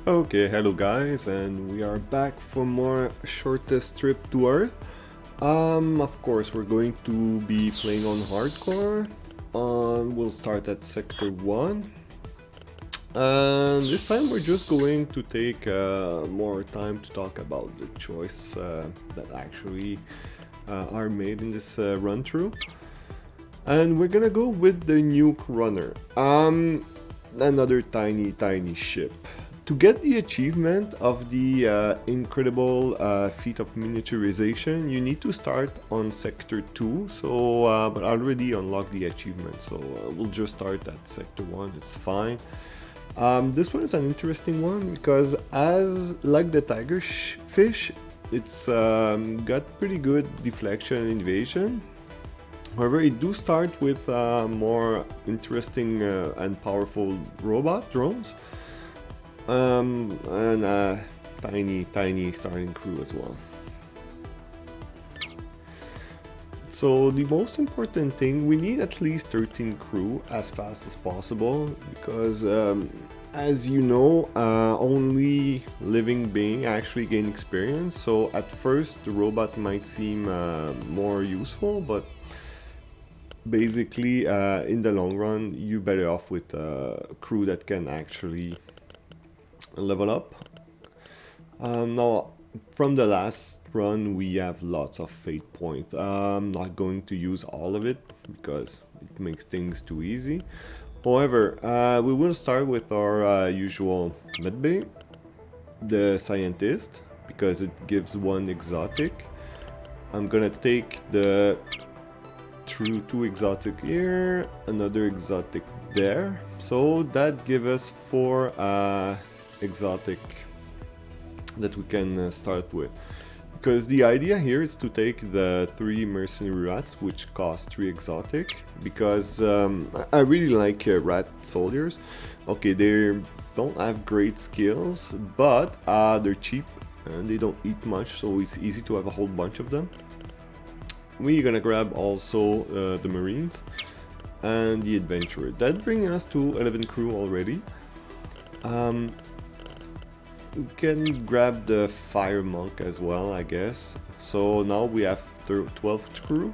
Okay, hello guys, and we are back for more shortest trip to Earth. Of course, we're going to be playing on hardcore. We'll start at Sector 1. And this time we're just going to take more time to talk about the choice that actually are made in this run through. And we're gonna go with the Nuke Runner. Another tiny ship. To get the achievement of the incredible feat of miniaturization, you need to start on Sector 2, but I already unlocked the achievement, so we'll just start at Sector 1, it's fine. This one is an interesting one because like the tiger fish, it's got pretty good deflection and evasion. However, it do start with more interesting and powerful robot drones. And a tiny starting crew as well. So the most important thing, we need at least 13 crew as fast as possible because as you know, only living being actually gain experience. So at first the robot might seem more useful, but basically in the long run you're better off with a crew that can actually level up. Now, from the last run, we have lots of fate points. I'm not going to use all of it because it makes things too easy. However, we will start with our usual medbay, the scientist, because it gives one exotic. I'm gonna take the two exotic here, another exotic there. So that gives us 4 exotic that we can start with, because the idea here is to take the 3 mercenary rats which cost 3 exotic, because I really like rat soldiers. Okay, they don't have great skills, but they're cheap and they don't eat much, so it's easy to have a whole bunch of them. We're gonna grab also the marines and the adventurer. That brings us to 11 crew already. We can grab the fire monk as well, I guess. So now we have 12 crew,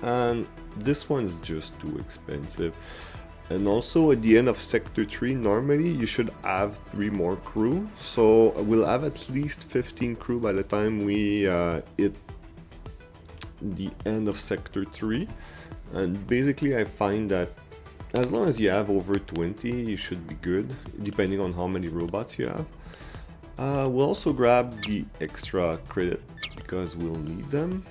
and this one is just too expensive. And also at the end of sector 3, normally you should have 3 more crew, so we'll have at least 15 crew by the time we hit the end of sector 3. And basically I find that as long as you have over 20, you should be good, depending on how many robots you have. We'll also grab the extra credit because we'll need them.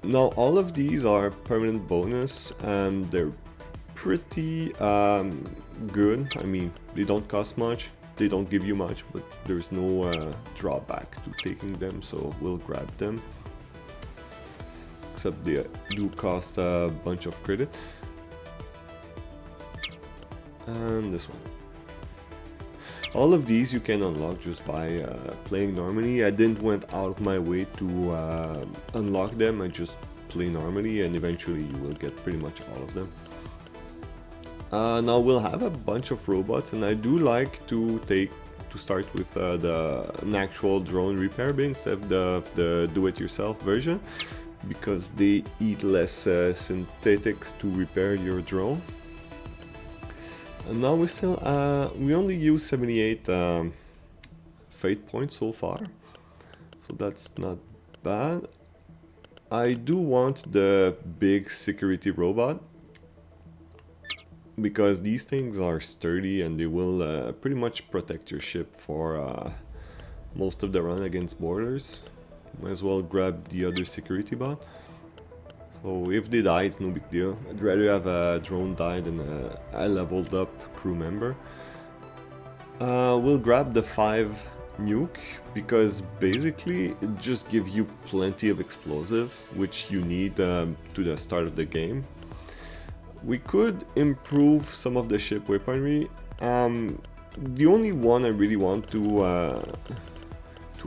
Now all of these are permanent bonus and they're pretty good. I mean, they don't cost much, they don't give you much, but there's no drawback to taking them, so we'll grab them. Except they do cost a bunch of credit. And this one. All of these you can unlock just by playing normally. I didn't went out of my way to unlock them, I just play normally and eventually you will get pretty much all of them. Now we'll have a bunch of robots, and I do like to start with an actual drone repair bin instead of the do-it-yourself version, because they eat less synthetics to repair your drone. And now we only use 78 fate points so far, so that's not bad. I do want the big security robot, because these things are sturdy and they will pretty much protect your ship for most of the run against borders. Might as well grab the other security bot. So if they die, it's no big deal. I'd rather have a drone die than a leveled up crew member. We'll grab the 5 nuke, because basically it just gives you plenty of explosive, which you need to the start of the game. We could improve some of the ship weaponry. The only one I really want to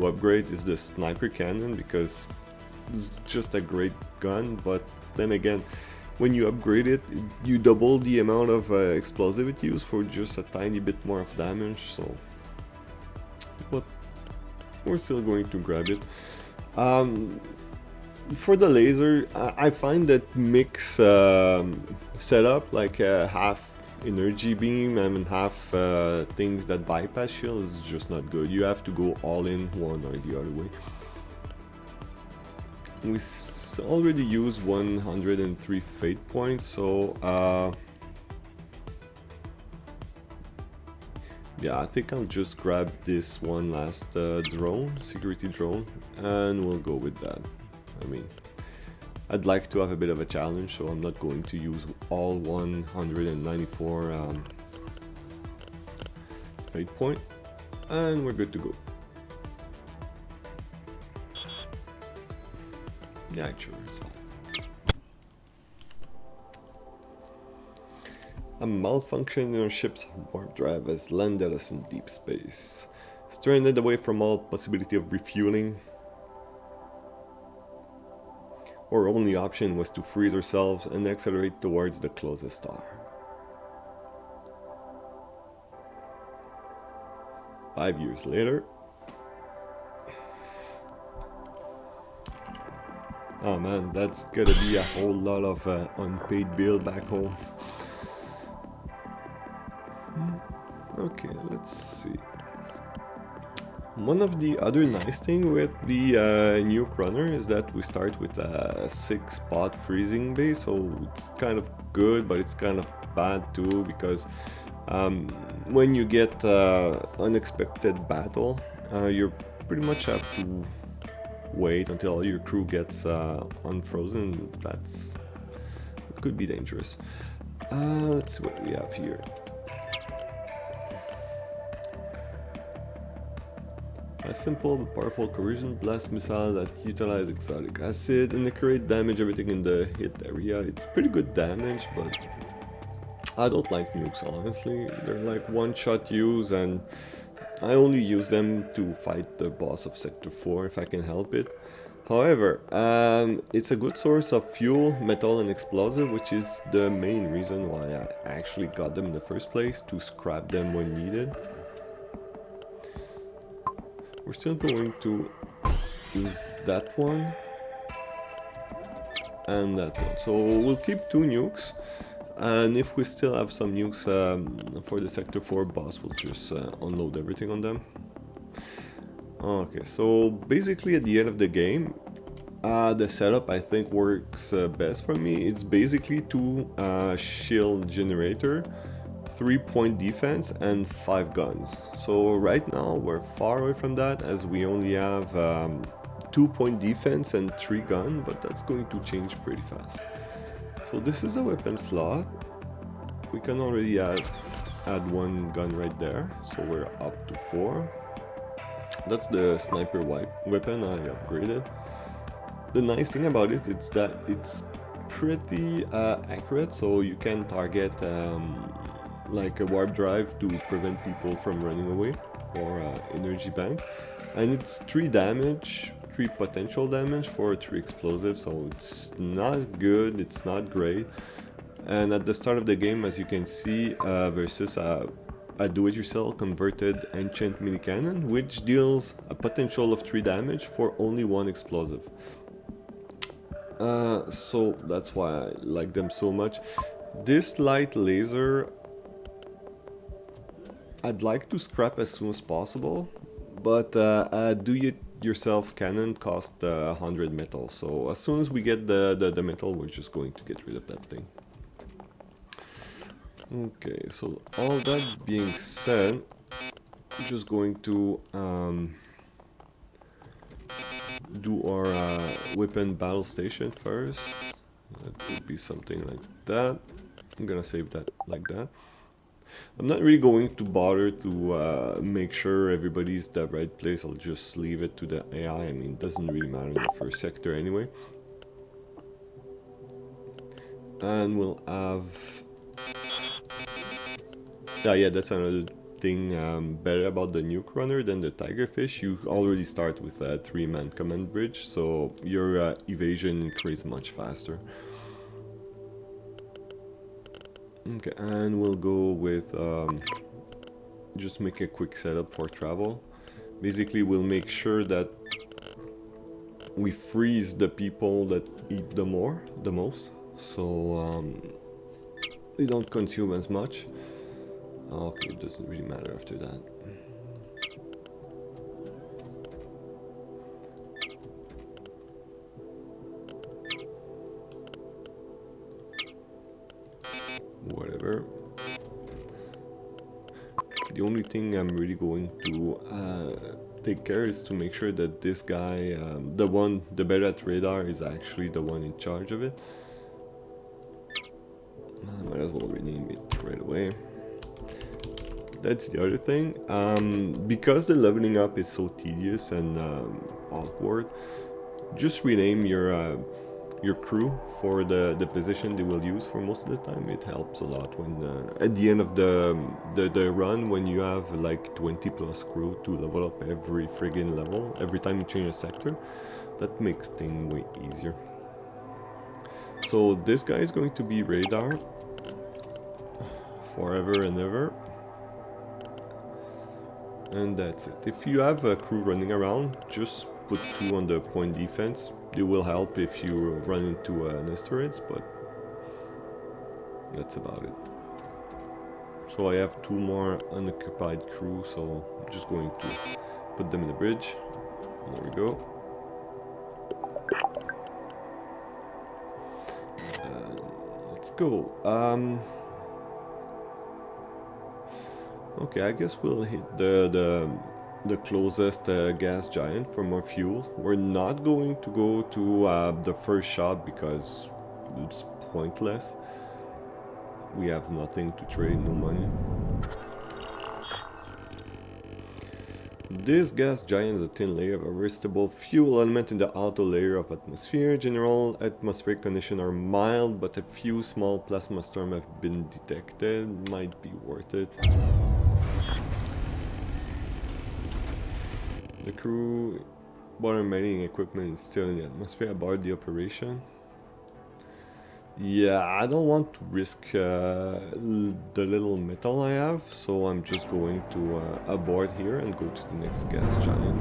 upgrade is the sniper cannon, because it's just a great gun, but then again, when you upgrade it, you double the amount of explosive it uses for just a tiny bit more of damage, so... But we're still going to grab it. For the laser, I find that mix setup, like half energy beam and half things that bypass shield is just not good. You have to go all in one or the other way. We already used 103 fate points, so yeah, I think I'll just grab this one last drone, security drone, and we'll go with that. I mean, I'd like to have a bit of a challenge, so I'm not going to use all 194 fate point, and we're good to go. Yeah, actually, it's fine. A malfunction in our ship's warp drive has landed us in deep space. Stranded away from all possibility of refueling, our only option was to freeze ourselves and accelerate towards the closest star. 5 years later. Oh man, that's gonna be a whole lot of unpaid bill back home. Okay, let's see. One of the other nice thing with the Nuke Runner is that we start with a 6-spot freezing base, so it's kind of good, but it's kind of bad too, because when you get unexpected battle, you pretty much have to wait until your crew gets unfrozen. That could be dangerous. Let's see what we have here. A simple but powerful corrosion blast missile that utilizes exotic acid and create damage everything in the hit area. It's pretty good damage, but I don't like nukes, honestly. They're like one-shot use, and I only use them to fight the boss of Sector 4 if I can help it. However, it's a good source of fuel, metal and explosive, which is the main reason why I actually got them in the first place, to scrap them when needed. We're still going to use that one and that one. So we'll keep 2 nukes, and if we still have some nukes for the Sector 4 boss, we'll just unload everything on them. Okay, so basically at the end of the game, the setup I think works best for me. It's basically 2 shield generator, 3-point defense and 5 guns. So right now we're far away from that, as we only have 2-point defense and 3 gun, but that's going to change pretty fast. So this is a weapon slot. We can already add 1 gun right there, so we're up to 4. That's the sniper weapon I upgraded. The nice thing about it is that it's pretty accurate, so you can target like a warp drive to prevent people from running away, or energy bank, and it's 3 damage, 3 potential damage for 3 explosives, so it's not good, it's not great. And at the start of the game, as you can see, versus a do-it-yourself converted enchant mini cannon, which deals a potential of 3 damage for only 1 explosive. So that's why I like them so much. This light laser I'd like to scrap as soon as possible, but do-it-yourself cannon cost 100 metal, so as soon as we get the metal, we're just going to get rid of that thing. Okay, so all that being said, I'm just going to do our weapon battle station first. That would be something like that. I'm gonna save that like that. I'm not really going to bother to make sure everybody's at the right place. I'll just leave it to the AI. I mean, it doesn't really matter in the first sector anyway. And we'll have... yeah, that's another thing better about the Nuke Runner than the Tigerfish. You already start with a 3-man command bridge, so your evasion increases much faster. Okay, and we'll go with just make a quick setup for travel. Basically, we'll make sure that we freeze the people that eat the most, so they don't consume as much. Okay, it doesn't really matter after that. Whatever. The only thing I'm really going to take care is to make sure that this guy, the better at radar, is actually the one in charge of it. I might as well rename it right away. That's the other thing. Because the leveling up is so tedious and awkward, just rename your crew for the position they will use for most of the time. It helps a lot when at the end of the run, when you have like 20 plus crew to level up every friggin' level every time you change a sector. That makes things way easier. So this guy is going to be radar forever and ever. And that's it. If you have a crew running around, just put 2 on the point defense. It will help if you run into an asteroids, but that's about it. So I have 2 more unoccupied crew, so I'm just going to put them in the bridge. There we go. Let's go. Okay, I guess we'll hit the closest gas giant for more fuel. We're not going to go to the first shop because it's pointless. We have nothing to trade, no money. This gas giant is a thin layer of a resistible fuel element in the outer layer of atmosphere. General atmospheric conditions are mild, but a few small plasma storms have been detected. Might be worth it. The crew water mining equipment is still in the atmosphere aboard the operation. Yeah, I don't want to risk the little metal I have, so I'm just going to abort here and go to the next gas giant.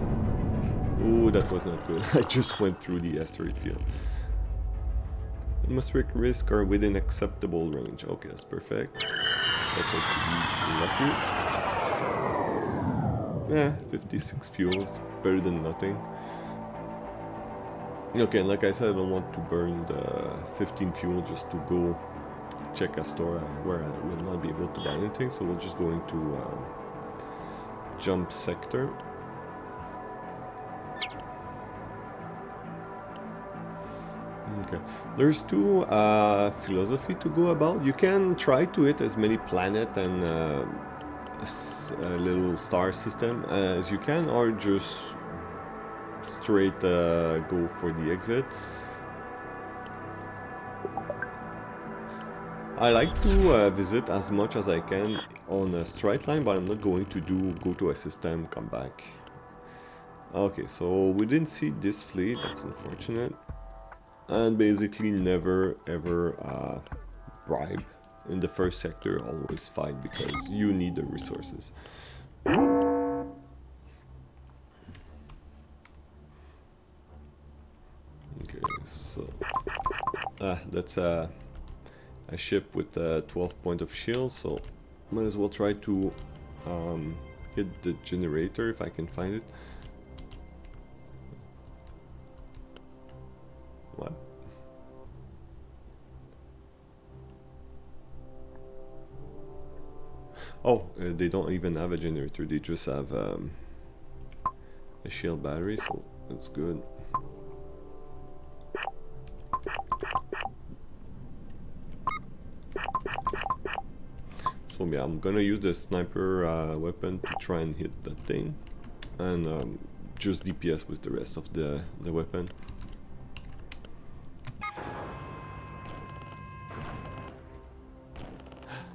Ooh, that was not good. I just went through the asteroid field. Atmospheric risks are within acceptable range. Okay, that's perfect. Let's hope to be lucky. Yeah, 56 fuels, better than nothing. Okay, like I said, I don't want to burn the 15 fuel just to go check a store where I will not be able to buy anything, so we're just going to jump sector. Okay, there's 2 philosophy to go about. You can try to hit as many planet and little star system as you can, or just straight go for the exit. I like to visit as much as I can on a straight line, but I'm not going to go to a system, come back. Okay, so we didn't see this fleet, that's unfortunate. And basically never ever bribe. In the first sector, always fight because you need the resources. Okay, so that's a ship with 12 points of shield, so might as well try to hit the generator if I can find it. What? Oh, they don't even have a generator, they just have a shield battery, so that's good. So yeah, I'm gonna use the sniper weapon to try and hit that thing, and just DPS with the rest of the weapon.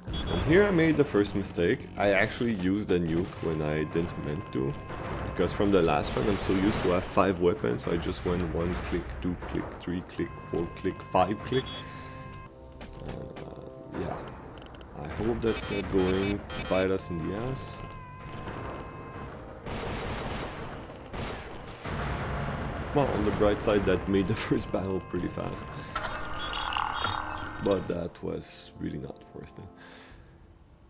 And here I made the first mistake. I actually used a nuke when I didn't meant to, because from the last one I'm so used to have 5 weapons, so I just went 1 click, 2 click, 3 click, 4 click, 5 click. Yeah. I hope that's not going to bite us in the ass. Well, on the bright side, that made the first battle pretty fast. But that was really not worth it.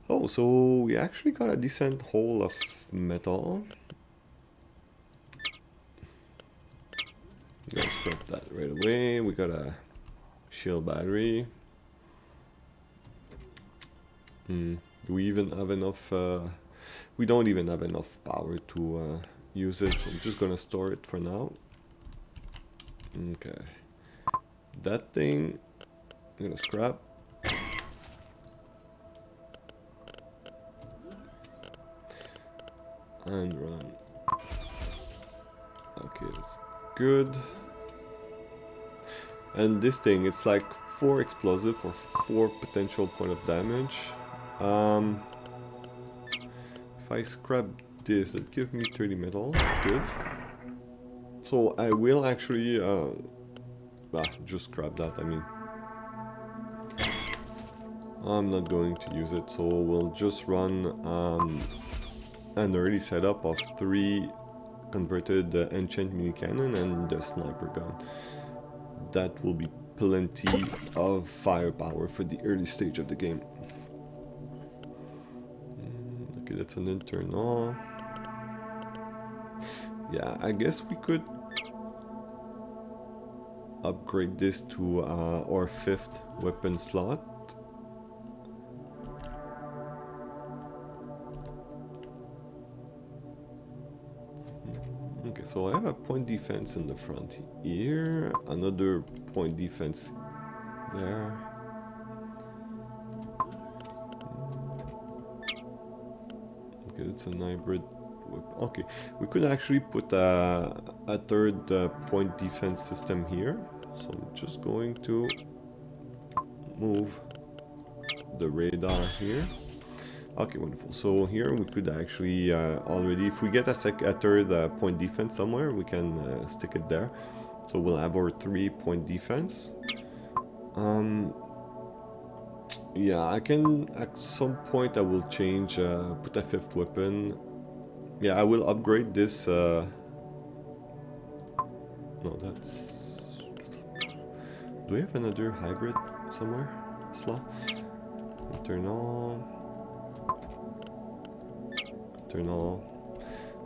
Oh, so we actually got a decent haul of metal. Gotta scrap that right away. We got a shield battery. Do we even have enough? We don't even have enough power to use it, so I'm just gonna store it for now. Okay. That thing, I'm gonna scrap. And run. Okay, that's good. And this thing, it's like 4 explosive for 4 potential point of damage. If I scrap this, that gives me 30 metal. That's good. So I will actually just scrap that. I mean, I'm not going to use it, so we'll just run an early setup of 3 converted enchant mini cannon and the sniper gun. That will be plenty of firepower for the early stage of the game. Okay, that's an internal. Yeah, I guess we could upgrade this to our 5th weapon slot. Okay, so I have a point defense in the front here, another point defense there. Okay, it's a hybrid weapon. Okay, we could actually put a 3rd point defense system here. So I'm just going to move the radar here. Okay, wonderful. So here we could actually already, if we get a 3rd point defense somewhere, we can stick it there. So we'll have our 3-point defense. Yeah, I can, at some point I will change, put a 5th weapon. Yeah, I will upgrade this, no, that's... Do we have another hybrid somewhere? Slot? Turn on. Turn on.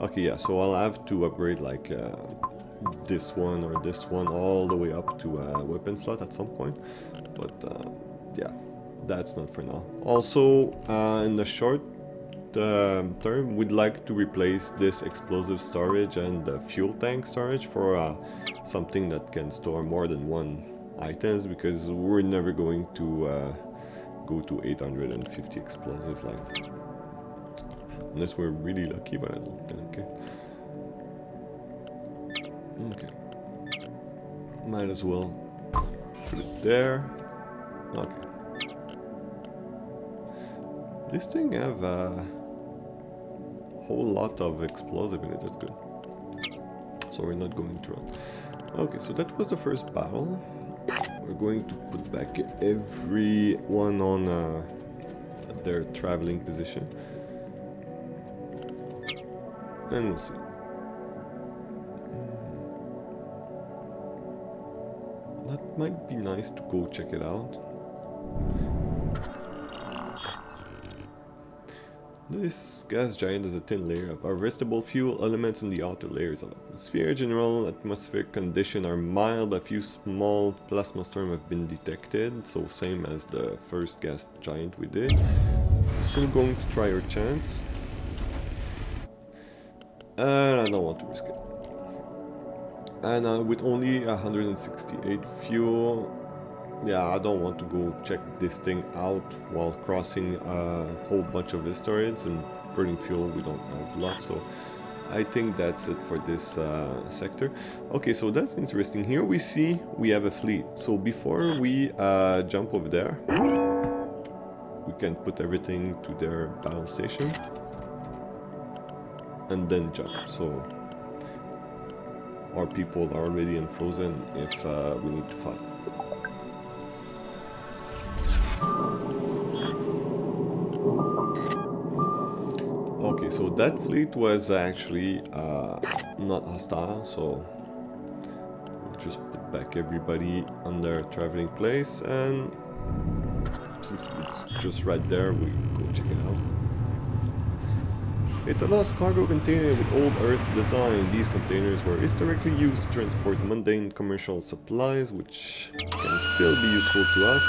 Okay, yeah, so I'll have to upgrade like this one or this one all the way up to a weapon slot at some point. But yeah, that's not for now. Also, in the short term, we'd like to replace this explosive storage and the fuel tank storage for something that can store more than 1 items, because we're never going to go to 850 explosive, like, unless we're really lucky, but I don't think. Okay. Might as well put it there. Okay. This thing have a whole lot of explosive in it, that's good. So we're not going to run. Okay, so that was the first battle. We're going to put back everyone on their traveling position. And we'll see. That might be nice to go check it out. This gas giant has a thin layer of arrestable fuel elements in the outer layers of atmosphere. General atmospheric conditions are mild, but a few small plasma storms have been detected, so same as the first gas giant we did. Still going to try our chance. And I don't want to risk it. And with only 168 fuel, yeah, I don't want to go check this thing out while crossing a whole bunch of asteroids and burning fuel. We don't have a lot, so I think that's it for this sector. Okay, so that's interesting. Here we see we have a fleet. So before we jump over there, we can put everything to their battle station and then jump. So our people are already unfrozen if we need to fight. Okay, so that fleet was actually not hostile, so we'll just put back everybody on their traveling place, and since it's just right there, we go check it out. It's a lost cargo container with old Earth design. These containers were historically used to transport mundane commercial supplies, which can still be useful to us.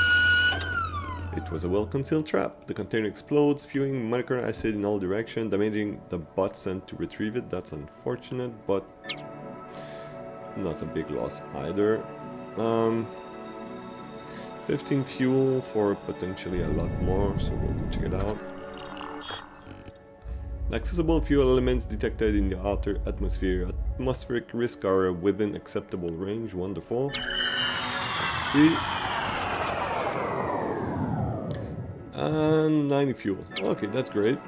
It was a well-concealed trap. The container explodes, spewing molecular acid in all directions, damaging the bot sent to retrieve it. That's unfortunate, but not a big loss either. 15 fuel for potentially a lot more, so we'll go check it out. Accessible fuel elements detected in the outer atmosphere. Atmospheric risks are within acceptable range. Wonderful. Let's see. And 90 fuel. Okay, that's great.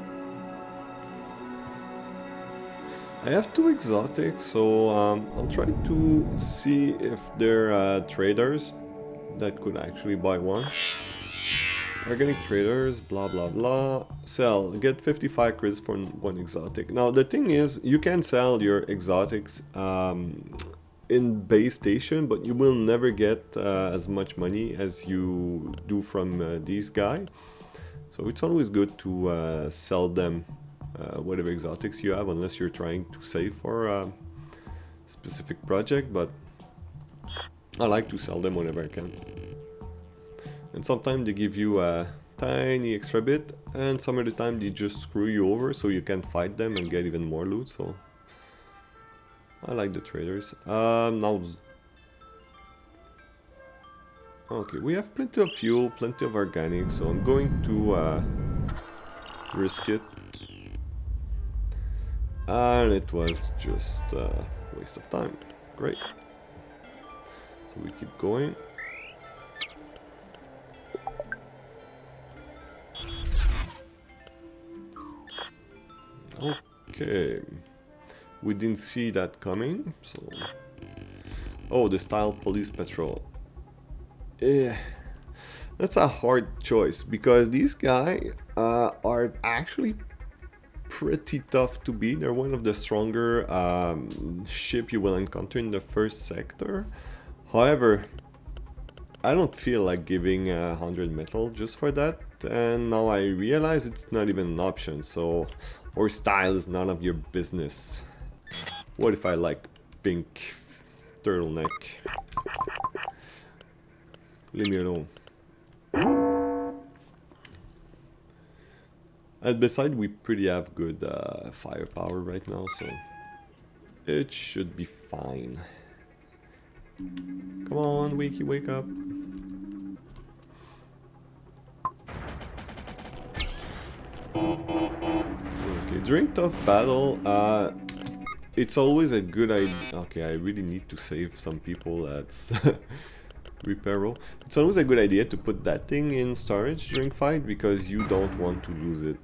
I have 2 exotics, so I'll try to see if there are traders that could actually buy one. Organic traders, blah blah blah. Sell, get 55 crits for 1 exotic. Now the thing is, you can sell your exotics in base station, but you will never get as much money as you do from these guys. So it's always good to sell them whatever exotics you have, unless you're trying to save for a specific project, but I like to sell them whenever I can. And sometimes they give you a tiny extra bit, and some of the time they just screw you over so you can fight them and get even more loot, so I like the traders. Now, okay, we have plenty of fuel, plenty of organic, so I'm going to risk it. And it was just a waste of time. Great. So we keep going. Okay, we didn't see that coming, so... Oh, the style police patrol. Yeah, that's a hard choice, because these guys are actually pretty tough to beat. They're one of the stronger ship you will encounter in the first sector. However, I don't feel like giving 100 metal just for that, and now I realize it's not even an option, so... Or style is none of your business. What if I like pink turtleneck? Leave me alone. And besides, we pretty have good firepower right now, so it should be fine. Come on, Wakey, wake up. Okay, during tough battle, it's always a good idea. Okay, I really need to save some people. That's Reparo. It's always a good idea to put that thing in storage during fight, because you don't want to lose it.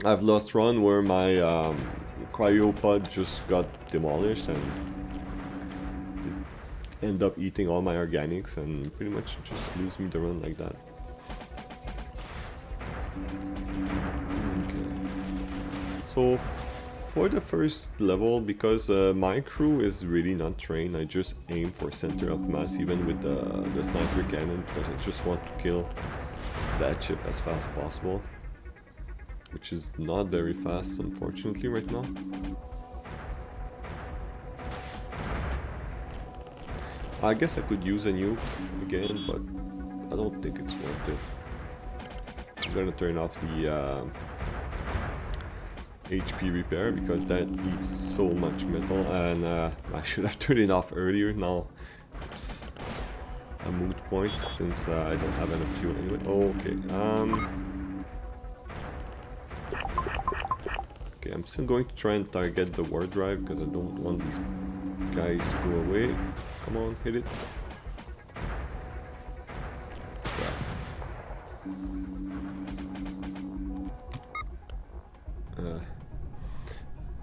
I've lost run where my cryopod just got demolished and it ended up eating all my organics and pretty much just lose me the run like that. So for the first level, because my crew is really not trained, I just aim for center of mass even with the sniper cannon, because I just want to kill that ship as fast as possible, which is not very fast unfortunately right now. I guess I could use a nuke again, but I don't think it's worth it. I'm gonna turn off the HP repair, because that eats so much metal, and I should have turned it off earlier. Now it's a moot point since I don't have enough fuel anyway. Oh, okay. Okay, I'm still going to try and target the war drive, because I don't want these guys to go away. Come on, hit it.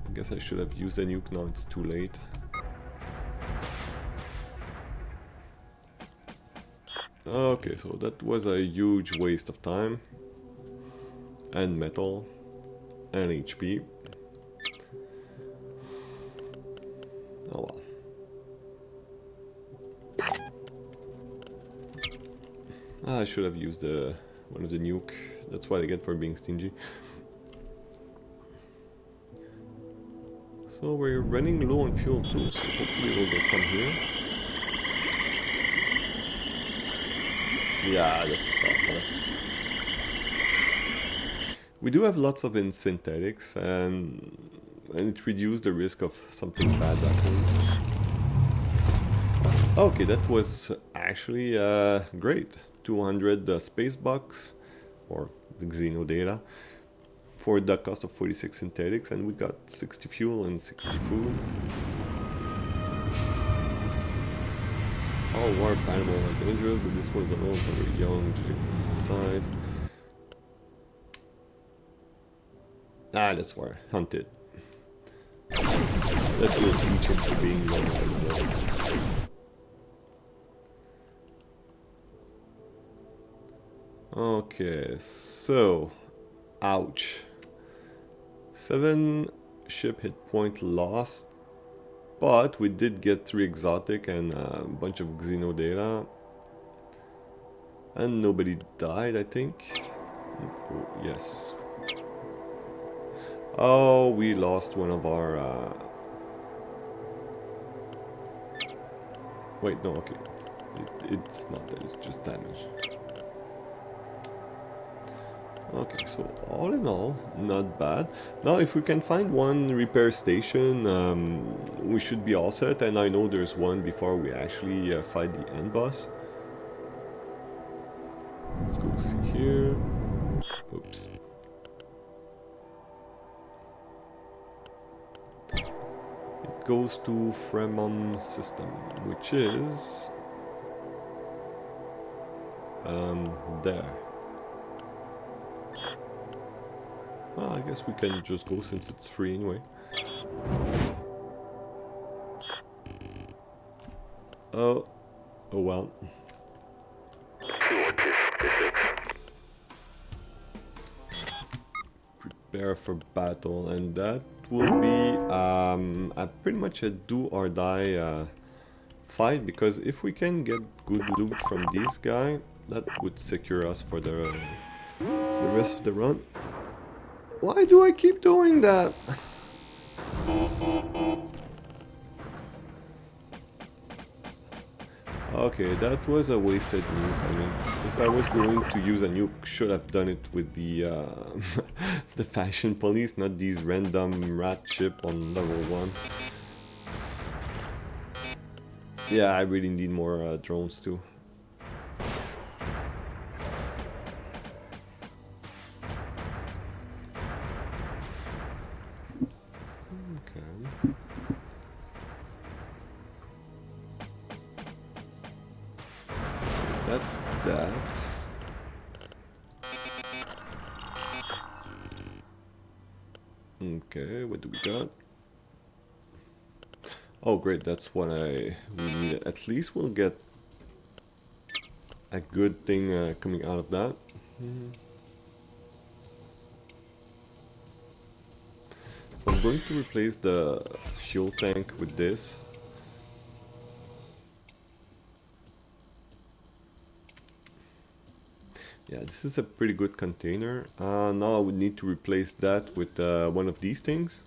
I guess I should have used a nuke, now it's too late. Okay, so that was a huge waste of time and metal. and HP. Oh well. I should have used one of the nuke. That's what I get for being stingy. So we're running low on fuel too, so hopefully we'll get some here. Yeah, that's a tough one. We do have lots of in synthetics, and it reduces the risk of something bad happening. Okay, that was actually great. 200 space bucks, or Xeno data, for the cost of 46 synthetics, and we got 60 fuel and 60 food. All warp animals are dangerous, but this one's alone, very young, size. Ah, that's where hunted. That will teach him to being young. Okay, so ouch. 7 ship hit point lost, but we did get 3 exotic and a bunch of Xeno data. And nobody died, I think. Oh, yes. Oh, we lost one of our... Wait, no, okay. It's not that, it's just damage. Okay, so all in all, not bad. Now, if we can find one repair station, we should be all set. And I know there's one before we actually fight the end boss. Let's go see here. Oops. It goes to Fremont system, which is... there. Well, I guess we can just go since it's free anyway. Oh well. Prepare for battle, and that will be pretty much a do or die fight, because if we can get good loot from this guy, that would secure us for the rest of the run. Why do I keep doing that? Okay, that was a wasted nuke. I mean, if I was going to use a nuke, should have done it with the the fashion police, not these random rat ship on level 1. Yeah, I really need more drones too. That's that. Okay, what do we got? Oh great, that's what we need. At least we'll get a good thing coming out of that. So I'm going to replace the fuel tank with this. Yeah, this is a pretty good container. Now I would need to replace that with one of these things,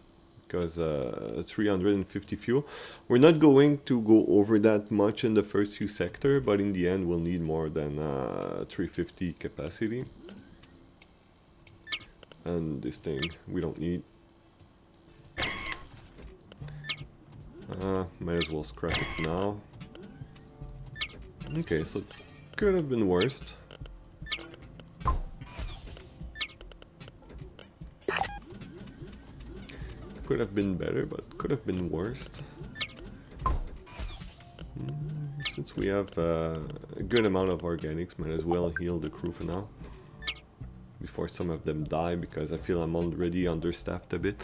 because 350 fuel. We're not going to go over that much in the first few sectors, but in the end we'll need more than 350 capacity. And this thing we don't need. Might as well scrap it now. Okay, so it could have been worse. Could have been better, but could have been worse. Since we have a good amount of organics, might as well heal the crew for now. Before some of them die, because I feel I'm already understaffed a bit.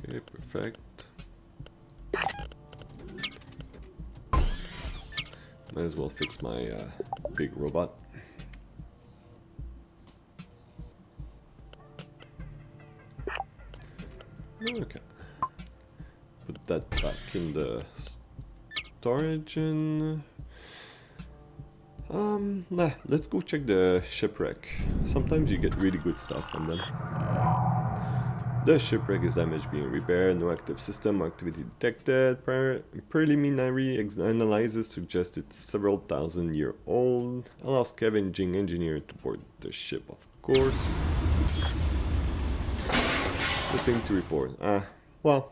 Okay, perfect. Might as well fix my big robot. Okay. Put that back in the storage and... nah, let's go check the shipwreck. Sometimes you get really good stuff from them. The shipwreck is damaged, being repaired, no active system activity detected. Preliminary analysis suggests it's several thousand years old. Allow scavenging engineer to board the ship, of course. Nothing to report. Well,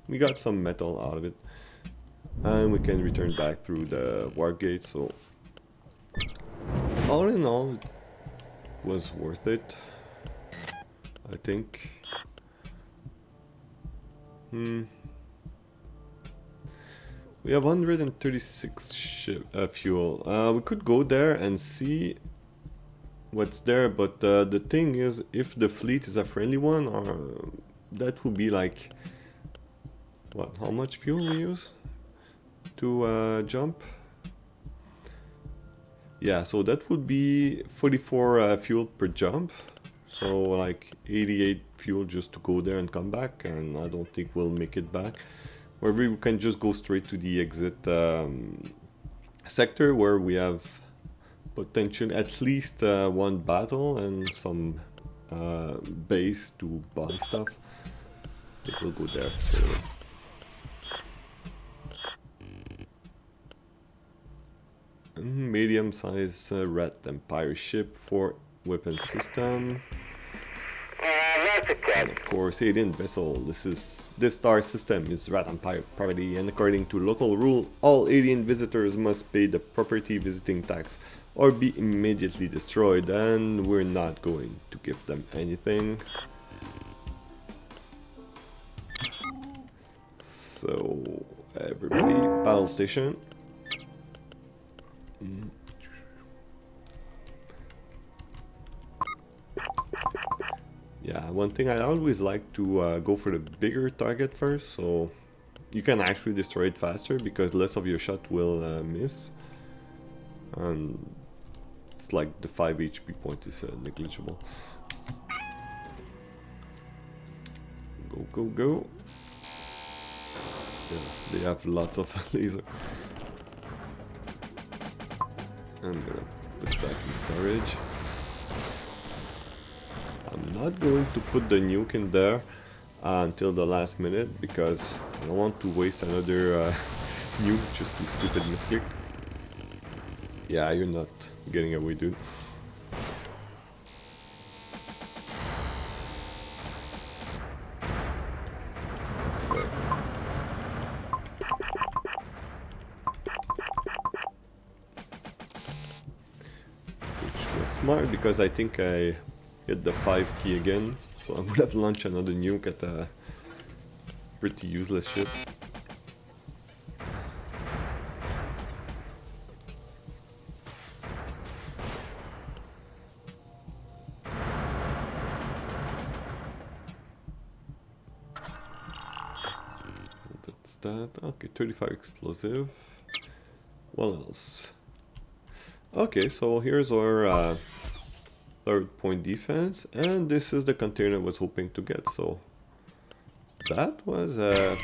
we got some metal out of it. And we can return back through the warp gate, so... all in all, it was worth it, I think. We have 136 fuel. We could go there and see what's there, but the thing is, if the fleet is a friendly one, that would be like... what, how much fuel we use to jump? Yeah, so that would be 44 fuel per jump. So like 88 fuel just to go there and come back, and I don't think we'll make it back. Or we can just go straight to the exit sector where we have potential at least one battle and some base to buy stuff. I think we'll go there. So. Medium-sized Rat Empire ship for weapon system. And of course, alien vessel. This star system is Rat Empire property, and according to local rule, all alien visitors must pay the property visiting tax or be immediately destroyed, and we're not going to give them anything. So, everybody, battle station. Yeah, one thing I always like to go for the bigger target first, so you can actually destroy it faster because less of your shot will miss. And it's like the 5 HP point is negligible. Go, go, go. Yeah, they have lots of laser. I'm gonna put that in storage. I'm not going to put the nuke in there until the last minute because I don't want to waste another nuke just to stupid misclick. Yeah, you're not getting away, dude. Which was smart because I think I hit the 5 key again, so I would have launched another nuke at a pretty useless ship. That's that. Okay, 35 explosive. What else? Okay, so here's our third point defense, and this is the container I was hoping to get, so that was a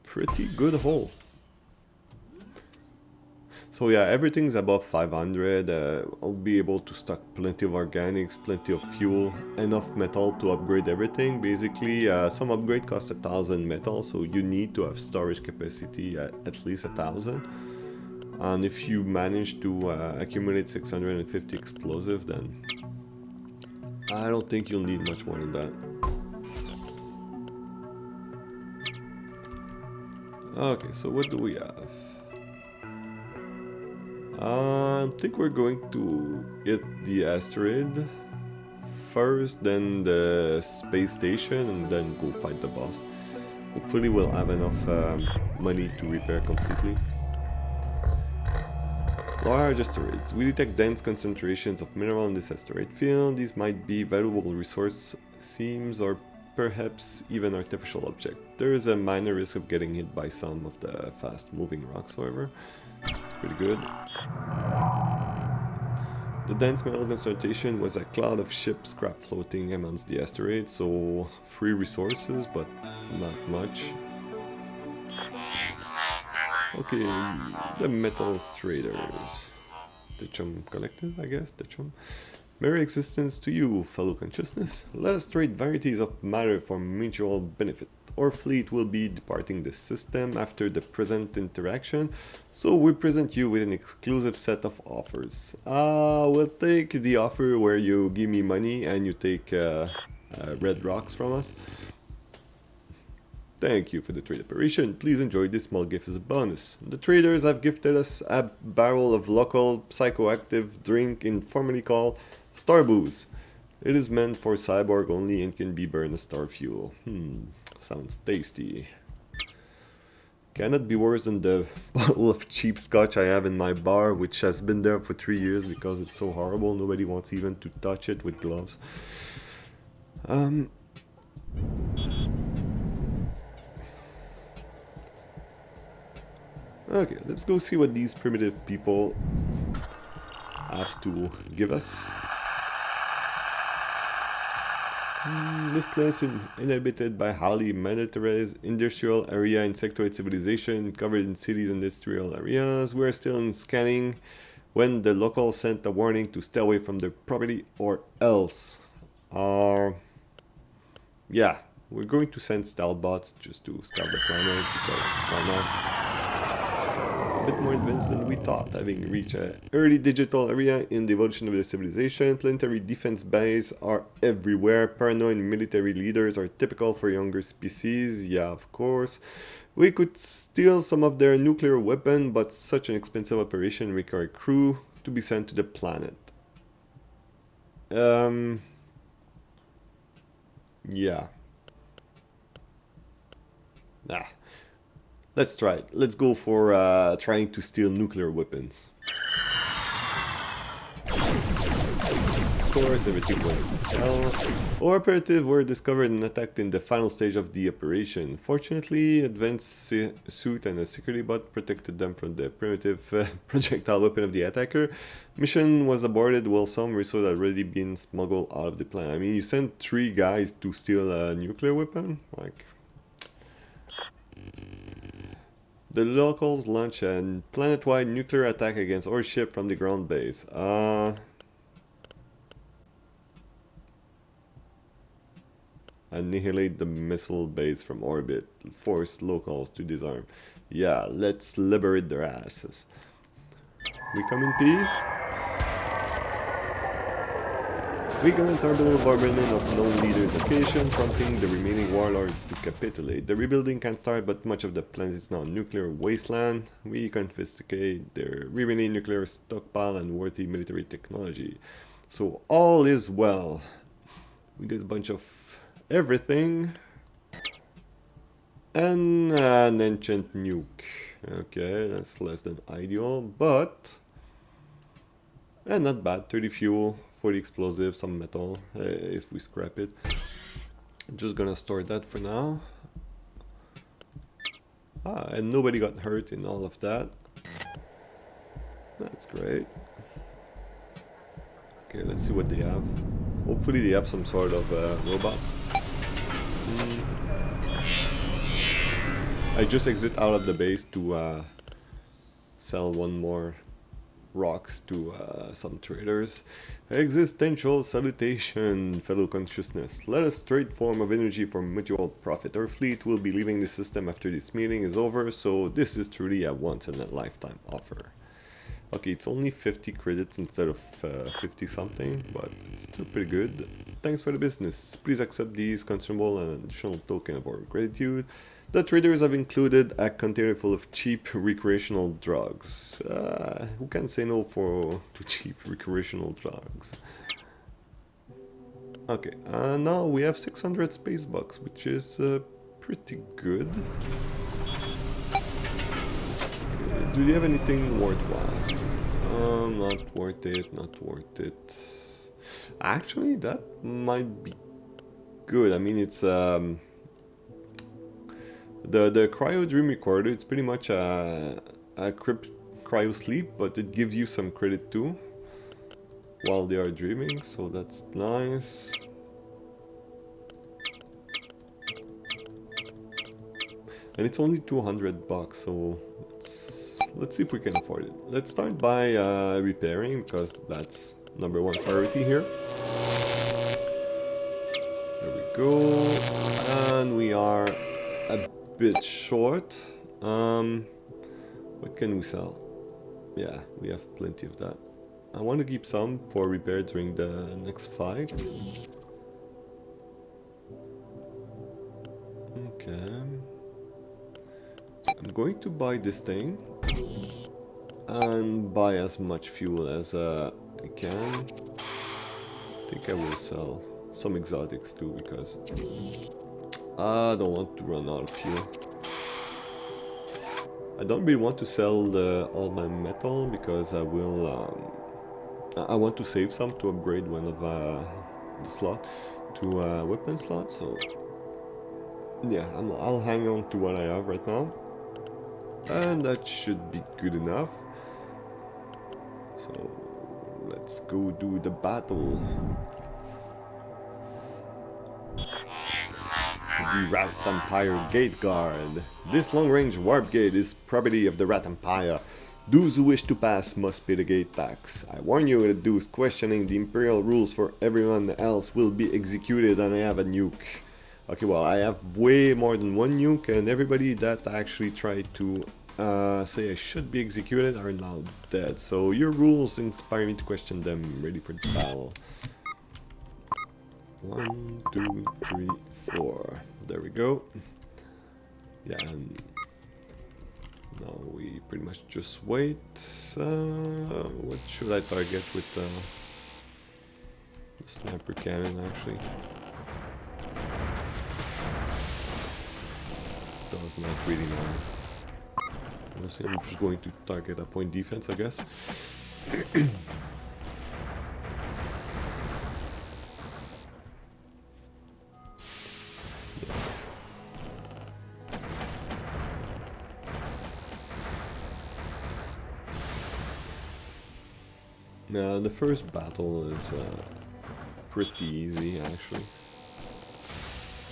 pretty good haul. So yeah, everything's above 500, I'll be able to stock plenty of organics, plenty of fuel, enough metal to upgrade everything. Basically, some upgrade cost 1000 metal, so you need to have storage capacity at least 1000. And if you manage to accumulate 650 explosive, then I don't think you'll need much more than that. Okay, so what do we have? I think we're going to hit the asteroid first, then the space station, and then go fight the boss. Hopefully we'll have enough money to repair completely. Large asteroids. We detect dense concentrations of mineral in this asteroid field. These might be valuable resource seams or perhaps even artificial object. There is a minor risk of getting hit by some of the fast-moving rocks, however. It's pretty good. The dense metal concentration was a cloud of ship scrap floating amongst the asteroid, so free resources, but not much. Okay, the metals traders. The Chum Collective, I guess, the Chum. Merry existence to you, fellow consciousness. Let us trade varieties of matter for mutual benefit. Our fleet will be departing the system after the present interaction, so we present you with an exclusive set of offers. We'll take the offer where you give me money and you take red rocks from us. Thank you for the trade operation. Please enjoy this small gift as a bonus. The traders have gifted us a barrel of local psychoactive drink informally called Star Booze. It is meant for cyborg only and can be burned as star fuel. Sounds tasty. Cannot be worse than the bottle of cheap scotch I have in my bar, which has been there for 3 years because it's so horrible. Nobody wants even to touch it with gloves. Okay, let's go see what these primitive people have to give us. This place is inhabited by highly militarized industrial area, insectoid civilization covered in cities and industrial areas. We are still in scanning when the locals sent a warning to stay away from their property or else. Yeah, we're going to send stealth bots just to scout the planet because why not? A bit more advanced than we thought, having reached an early digital area in the evolution of the civilization. Planetary defense bases are everywhere. Paranoid military leaders are typical for younger species. Yeah, of course. We could steal some of their nuclear weapon, but such an expensive operation requires crew to be sent to the planet. Yeah. Let's try it. Let's go for trying to steal nuclear weapons. Of course, everything went to hell. Our operatives were discovered and attacked in the final stage of the operation. Fortunately, advanced suit and a security bot protected them from the primitive projectile weapon of the attacker. Mission was aborted while some resources had already been smuggled out of the planet. I mean, you sent 3 guys to steal a nuclear weapon? Like... The locals launch a planet-wide nuclear attack against our ship from the ground base. Annihilate the missile base from orbit. Force locals to disarm. Yeah, let's liberate their asses. We come in peace. We commence our little bombardment of known leaders' location, prompting the remaining warlords to capitulate. The rebuilding can start, but much of the planet is now a nuclear wasteland. We confiscate their remaining nuclear stockpile and worthy military technology. So all is well. We get a bunch of everything. And an ancient nuke. Okay, that's less than ideal, but... And not bad, 30 fuel. 40 explosives, some metal, if we scrap it. Just gonna store that for now. And nobody got hurt in all of that. That's great. Okay, let's see what they have. Hopefully they have some sort of robots. I just exit out of the base to sell one more rocks to some traders. Existential salutation, fellow consciousness. Let us trade form of energy for mutual profit. Our fleet will be leaving the system after this meeting is over, so this is truly a once-in-a-lifetime offer. Okay, it's only 50 credits instead of 50 something, but it's still pretty good. Thanks for the business. Please accept these consumable and additional token of our gratitude. The traders have included a container full of cheap recreational drugs. Who can say no to cheap recreational drugs? Okay, now we have 600 space bucks, which is pretty good. Okay, do you have anything worthwhile? Not worth it, not worth it. Actually, that might be good. I mean, it's the cryo dream recorder. It's pretty much a cryo sleep, but it gives you some credit too while they are dreaming, so that's nice. And it's only $200, so let's see if we can afford it. Let's start by repairing, because that's #1 priority here. There we go. And we are a bit short. What can we sell? Yeah, we have plenty of that. I want to keep some for repair during the next fight. Okay. I'm going to buy this thing and buy as much fuel as I can. I think I will sell some exotics too, because I don't want to run out of fuel. I don't really want to sell all my metal, because I will I want to save some to upgrade one of the slot to a weapon slot, so yeah, I'll hang on to what I have right now. And that should be good enough. So let's go do the battle. The Rat Empire Gate Guard. This long-range warp gate is property of the Rat Empire. Those who wish to pass must pay the gate tax. I warn you that those questioning the Imperial rules for everyone else will be executed, and I have a nuke. Okay, well, I have way more than one nuke, and everybody that actually tried to say I should be executed are now dead. So your rules inspire me to question them. Ready for the battle. 1, 2, 3, 4. There we go. Yeah, and now we pretty much just wait. What should I target with the sniper cannon, actually? Does not really matter. Honestly, I'm just going to target a point defense, I guess. Yeah, the first battle is pretty easy, actually.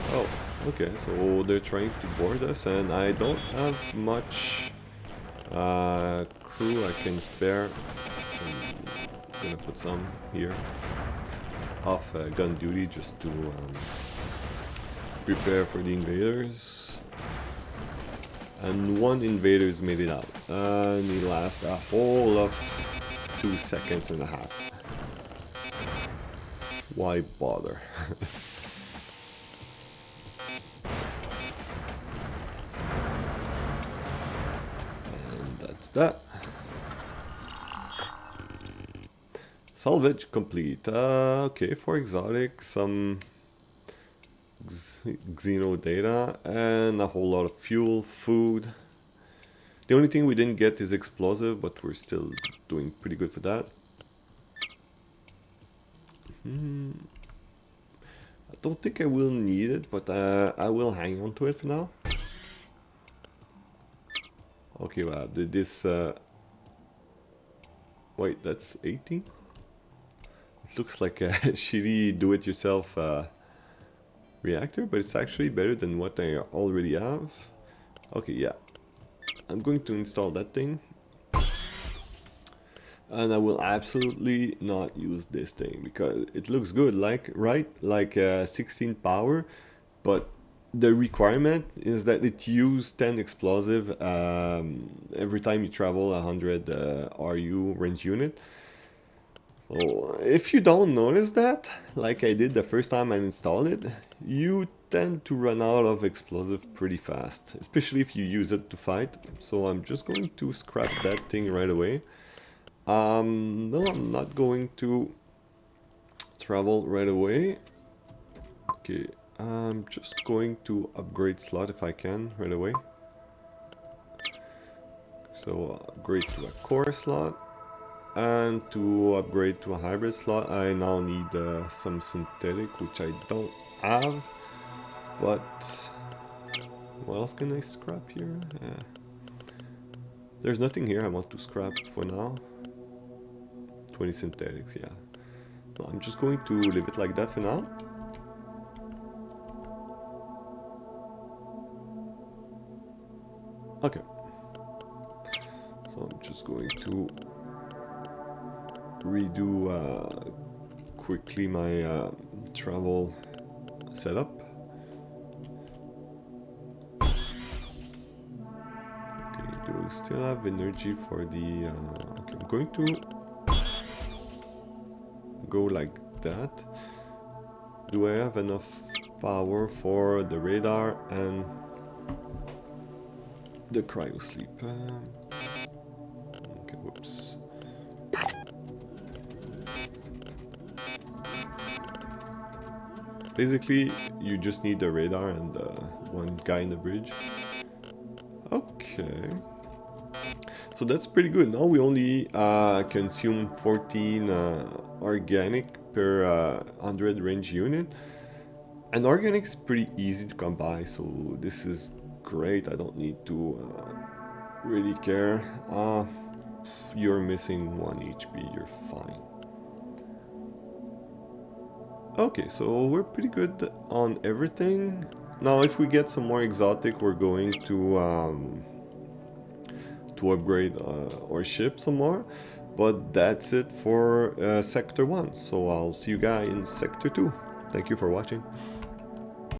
Oh, okay, so they're trying to board us, and I don't have much crew I can spare. I'm gonna put some here off gun duty just to prepare for the invaders. And one invader's made it out, and he lasts a whole of 2.5 seconds. Why bother? And that's that. Salvage complete. Okay, for exotic, some Xeno data and a whole lot of fuel, food. The only thing we didn't get is explosive, but we're still doing pretty good for that. I don't think I will need it, but I will hang on to it for now. Okay, wow, did this... Wait, that's 18? It looks like a shitty do-it-yourself reactor, but it's actually better than what I already have. Okay, yeah. I'm going to install that thing. And I will absolutely not use this thing because it looks good, like, right? Like 16 power, but the requirement is that it use 10 explosive every time you travel 100 RU range unit. So if you don't notice that, like I did the first time I installed it, you tend to run out of explosive pretty fast, especially if you use it to fight. So I'm just going to scrap that thing right away. No, I'm not going to travel right away. Okay, I'm just going to upgrade slot if I can right away. So upgrade to a core slot. And to upgrade to a hybrid slot, I now need some synthetic, which I don't have. But what else can I scrap here? There's nothing here I want to scrap for now. 20 synthetics, yeah. No, I'm just going to leave it like that for now. Okay. So I'm just going to redo quickly my travel setup. Okay, do we still have energy for the... okay, I'm going to go like that. Do I have enough power for the radar and the cryo sleep? Okay, whoops. Basically, you just need the radar and one guy in the bridge. Okay. So that's pretty good. Now we only consume 14 organic per 100 range unit. And organic is pretty easy to come by, so this is great. I don't need to really care. You're missing 1 HP, you're fine. Okay, so we're pretty good on everything. Now if we get some more exotic, we're going to upgrade our ship some more. But that's it for Sector 1, so I'll see you guys in Sector 2. Thank you for watching.